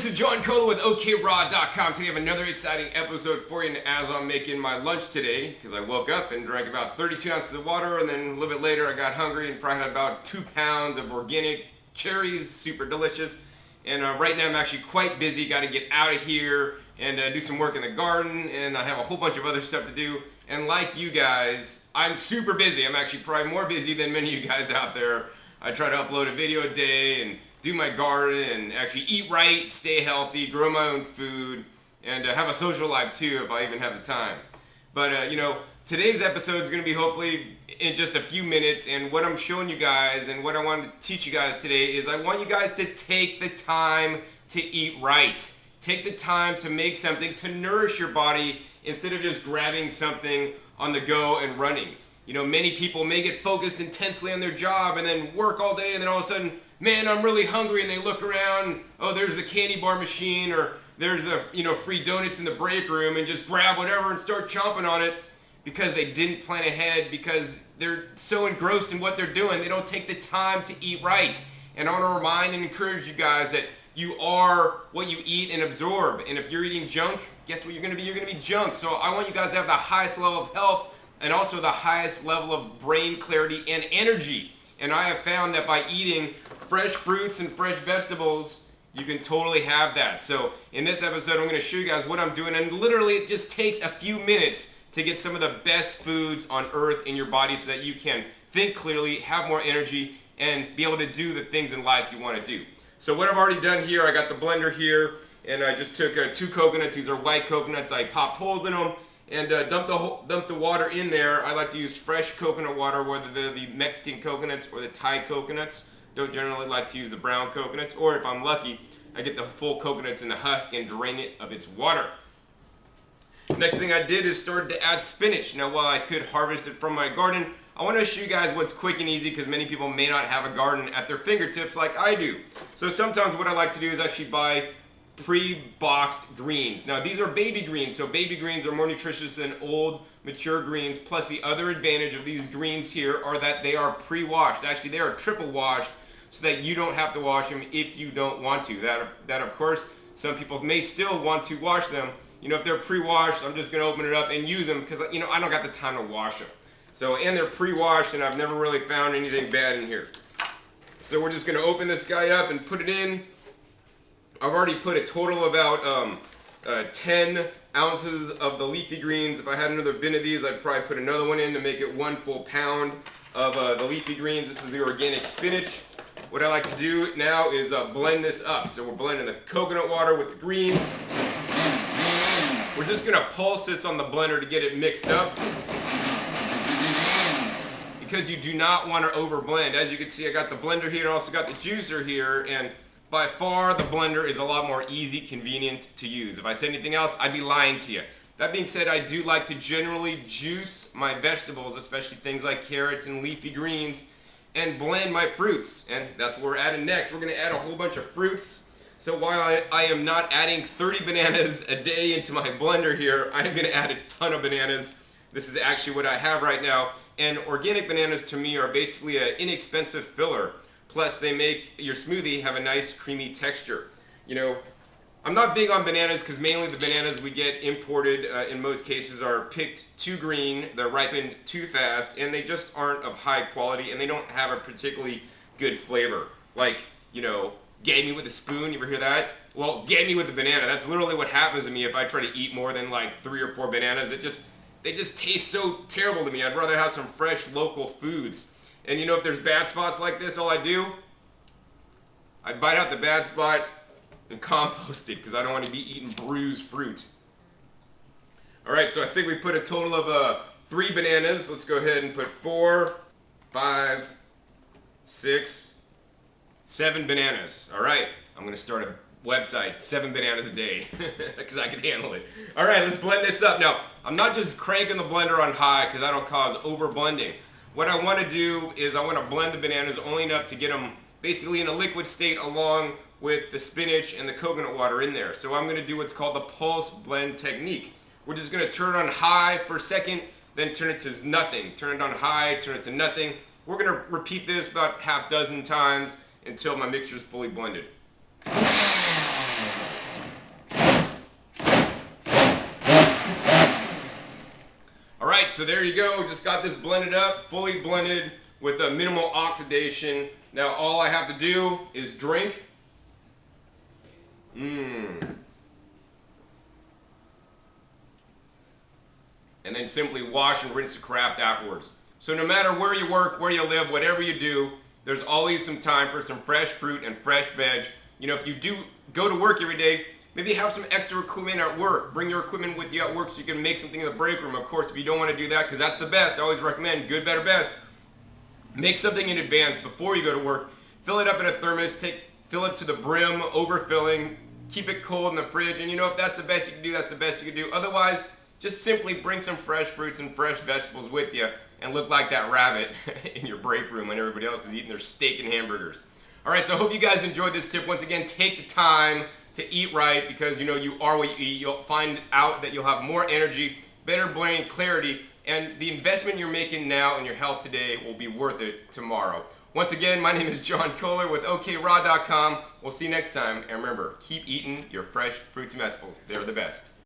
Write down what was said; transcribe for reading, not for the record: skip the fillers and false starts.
this is John Cola with OKRaw.com. Today I have another exciting episode for you, and as I'm making my lunch today, because I woke up and drank about 32 ounces of water, and then a little bit later I got hungry and probably had about 2 pounds of organic cherries, super delicious. And right now I'm actually quite busy, got to get out of here and do some work in the garden, and I have a whole bunch of other stuff to do. And like you guys, I'm super busy. I'm actually probably more busy than many of you guys out there. I try to upload a video a day and do my garden and actually eat right, stay healthy, grow my own food, and have a social life too if I even have the time. But today's episode is going to be hopefully in just a few minutes, and what I'm showing you guys and what I want to teach you guys today is I want you guys to take the time to eat right. Take the time to make something to nourish your body instead of just grabbing something on the go and running. You know, many people may get focused intensely on their job and then work all day, and then all of a sudden, man, I'm really hungry, and they look around, oh, there's the candy bar machine, or there's the free donuts in the break room, and just grab whatever and start chomping on it because they didn't plan ahead, because they're so engrossed in what they're doing, they don't take the time to eat right. And I want to remind and encourage you guys that you are what you eat and absorb, and if you're eating junk, guess what you're going to be? You're going to be junk. So I want you guys to have the highest level of health and also the highest level of brain clarity and energy. And I have found that by eating fresh fruits and fresh vegetables, you can totally have that. So in this episode, I'm going to show you guys what I'm doing, and literally it just takes a few minutes to get some of the best foods on earth in your body so that you can think clearly, have more energy, and be able to do the things in life you want to do. So what I've already done here, I got the blender here, and I just took 2 coconuts. These are white coconuts. I popped holes in them and dumped the water in there. I like to use fresh coconut water, whether they're the Mexican coconuts or the Thai coconuts. Don't generally like to use the brown coconuts, or if I'm lucky, I get the full coconuts in the husk and drain it of its water. Next thing I did is started to add spinach. Now, while I could harvest it from my garden, I want to show you guys what's quick and easy, because many people may not have a garden at their fingertips like I do. So sometimes what I like to do is actually buy pre-boxed greens. Now these are baby greens, so baby greens are more nutritious than old mature greens. Plus the other advantage of these greens here are that they are pre-washed. Actually, they are triple washed, so that you don't have to wash them if you don't want to. That of course, some people may still want to wash them. You know, if they're pre-washed, I'm just going to open it up and use them, because I don't got the time to wash them. So, and they're pre-washed, and I've never really found anything bad in here. So we're just going to open this guy up and put it in. I've already put a total of about 10 ounces of the leafy greens. If I had another bin of these, I'd probably put another one in to make it 1 full pound of the leafy greens. This is the organic spinach. What I like to do now is blend this up. So we're blending the coconut water with the greens. We're just going to pulse this on the blender to get it mixed up, because you do not want to over blend. As you can see, I got the blender here and also got the juicer here, and by far the blender is a lot more easy, convenient to use. If I said anything else, I'd be lying to you. That being said, I do like to generally juice my vegetables, especially things like carrots and leafy greens, and blend my fruits. And that's what we're adding next. We're going to add a whole bunch of fruits. So while I am not adding 30 bananas a day into my blender here, I am going to add a ton of bananas. This is actually what I have right now. And organic bananas to me are basically an inexpensive filler. Plus they make your smoothie have a nice creamy texture. You know, I'm not big on bananas because mainly the bananas we get imported in most cases are picked too green, they're ripened too fast, and they just aren't of high quality, and they don't have a particularly good flavor. Like, gave me with a spoon, you ever hear that? Well, gave me with a banana. That's literally what happens to me if I try to eat more than like 3 or 4 bananas. They just taste so terrible to me. I'd rather have some fresh local foods. And if there's bad spots like this, all I do, I bite out the bad spot and compost it, because I don't want to be eating bruised fruit. Alright, so I think we put a total of 3 bananas. Let's go ahead and put 4, 5, 6, 7 bananas. Alright, I'm going to start a website, 7 bananas a day, because I can handle it. Alright, let's blend this up. Now, I'm not just cranking the blender on high because I don't cause over blending. What I want to do is I want to blend the bananas only enough to get them basically in a liquid state along with the spinach and the coconut water in there. So I'm going to do what's called the pulse blend technique. We're just going to turn it on high for a second, then turn it to nothing. Turn it on high, turn it to nothing. We're going to repeat this about half dozen times until my mixture is fully blended. so there you go. Just got this blended up, fully blended with a minimal oxidation. Now all I have to do is drink. And then simply wash and rinse the crap afterwards. So no matter where you work, where you live, whatever you do, there's always some time for some fresh fruit and fresh veg. You know, if you do go to work every day, maybe have some extra equipment at work. Bring your equipment with you at work so you can make something in the break room. Of course, if you don't want to do that, because that's the best, I always recommend good, better, best. Make something in advance before you go to work. Fill it up in a thermos, fill it to the brim, overfilling, keep it cold in the fridge, and you know, if that's the best you can do, that's the best you can do. Otherwise, just simply bring some fresh fruits and fresh vegetables with you and look like that rabbit in your break room when everybody else is eating their steak and hamburgers. All right, so I hope you guys enjoyed this tip. Once again, take the time to eat right, because you know you are what you eat. You'll find out that you'll have more energy, better brain clarity, and the investment you're making now in your health today will be worth it tomorrow. Once again, my name is John Kohler with OKRaw.com. We'll see you next time, and remember, keep eating your fresh fruits and vegetables. They're the best.